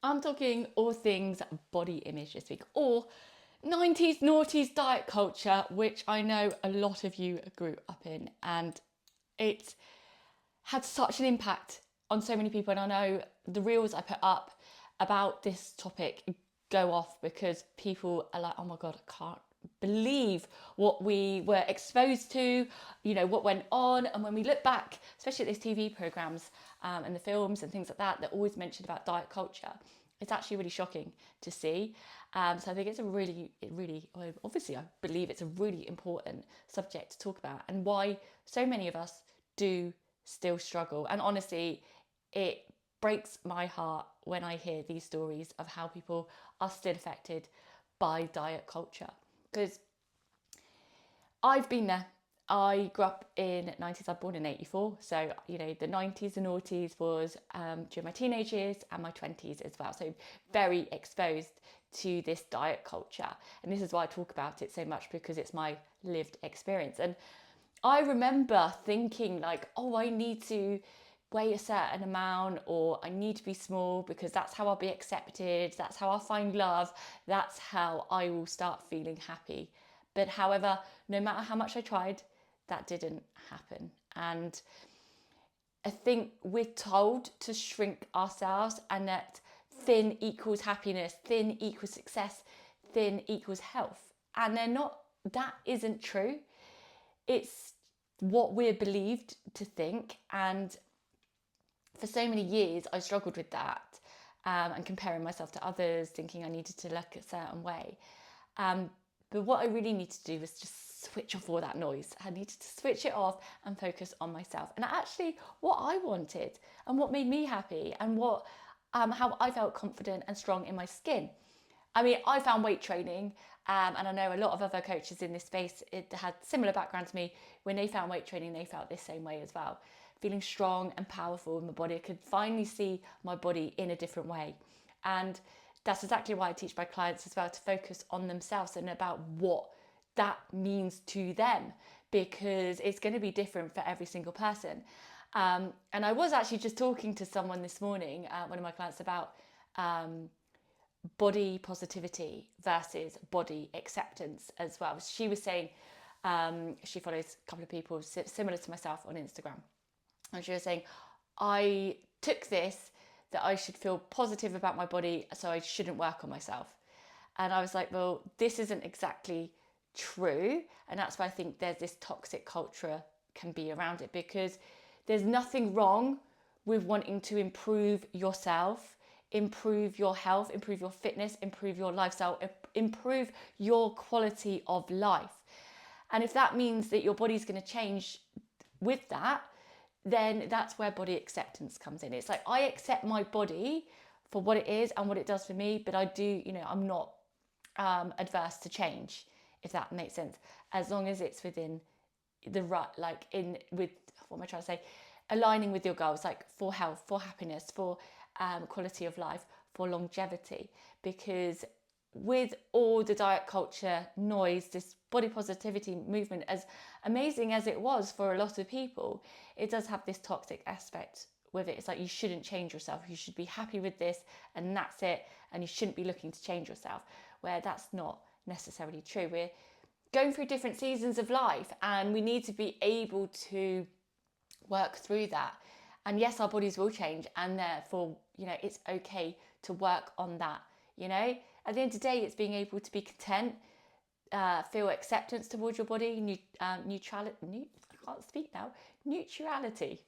I'm talking all things body image this week, or 90s noughties diet culture, which I know a lot of you grew up in, and it had such an impact on so many people. And I know the reels I put up about this topic go off because people are like, oh my God, I can't believe what we were exposed to, what went on. And when we look back, especially at these TV programs and the films and things like that, that always mentioned about diet culture, it's actually really shocking to see. So I think it's obviously I believe it's a really important subject to talk about, and why so many of us do still struggle. And honestly, it breaks my heart when I hear these stories of how people are still affected by diet culture. Because I've been there. I grew up in the 90s. I was born in 84. So, the 90s and noughties was during my teenage years and my 20s as well. So very exposed to this diet culture. And this is why I talk about it so much, because it's my lived experience. And I remember thinking like, oh, I need to weigh a certain amount, or I need to be small because that's how I'll be accepted. That's how I'll find love. That's how I will start feeling happy. But however, no matter how much I tried, that didn't happen. And I think we're told to shrink ourselves, and that thin equals happiness, thin equals success, thin equals health. And that isn't true. It's what we're believed to think. And for so many years, I struggled with that, and comparing myself to others, thinking I needed to look a certain way. But what I really needed to do was just switch off all that noise. I needed to switch it off and focus on myself, and actually what I wanted and what made me happy, and how I felt confident and strong in my skin. I mean, I found weight training, and I know a lot of other coaches in this space, it had similar background to me. When they found weight training, they felt this same way as well. Feeling strong and powerful in my body. I could finally see my body in a different way. And that's exactly why I teach my clients as well, to focus on themselves and about what that means to them, because it's going to be different for every single person. And I was actually just talking to someone this morning, one of my clients, about body positivity versus body acceptance as well. She was saying she follows a couple of people similar to myself on Instagram. And she was saying, I took this, that I should feel positive about my body, so I shouldn't work on myself. And I was like, well, this isn't exactly true. And that's why I think there's this toxic culture can be around it, because there's nothing wrong with wanting to improve yourself, improve your health, improve your fitness, improve your lifestyle, improve your quality of life. And if that means that your body's going to change with that, then that's where body acceptance comes in. It's like, I accept my body for what it is and what it does for me, but I do, I'm not adverse to change, if that makes sense, as long as it's within the right, what am I trying to say? Aligning with your goals, like for health, for happiness, for quality of life, for longevity. Because with all the diet culture noise, this body positivity movement, as amazing as it was for a lot of people, it does have this toxic aspect with it. It's like, you shouldn't change yourself. You should be happy with this, and that's it. And you shouldn't be looking to change yourself, where that's not necessarily true. We're going through different seasons of life, and we need to be able to work through that. And yes, our bodies will change, and therefore, it's okay to work on that. At the end of the day, it's being able to be content, feel acceptance towards your body, neutrality. I can't speak now. Neutrality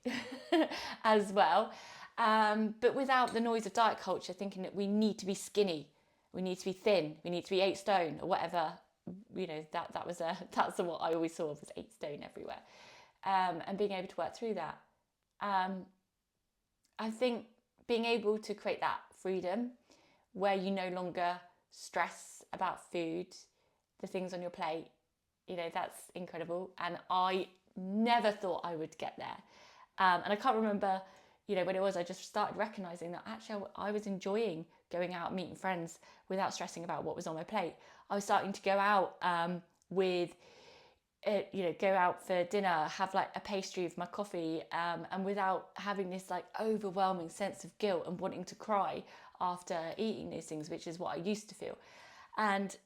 as well, but without the noise of diet culture, thinking that we need to be skinny, we need to be thin, we need to be 8 stone or whatever. That's what I always saw, was 8 stone everywhere, and being able to work through that. I think being able to create that freedom where you no longer stress about food, the things on your plate, that's incredible. And I never thought I would get there. And I can't remember, when it was, I just started recognizing that actually I was enjoying going out, meeting friends without stressing about what was on my plate. I was starting to go out with go out for dinner, have like a pastry with my coffee, and without having this like overwhelming sense of guilt and wanting to cry after eating these things, which is what I used to feel. And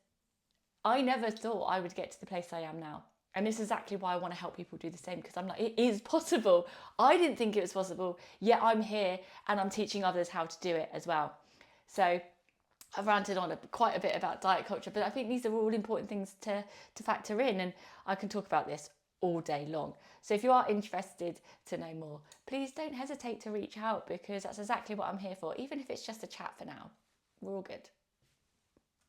I never thought I would get to the place I am now. And this is exactly why I want to help people do the same, because I'm like, it is possible. I didn't think it was possible, yet I'm here and I'm teaching others how to do it as well. So I've ranted on quite a bit about diet culture, but I think these are all important things to factor in, and I can talk about this all day long. So if you are interested to know more, please don't hesitate to reach out, because that's exactly what I'm here for, even if it's just a chat for now. We're all good.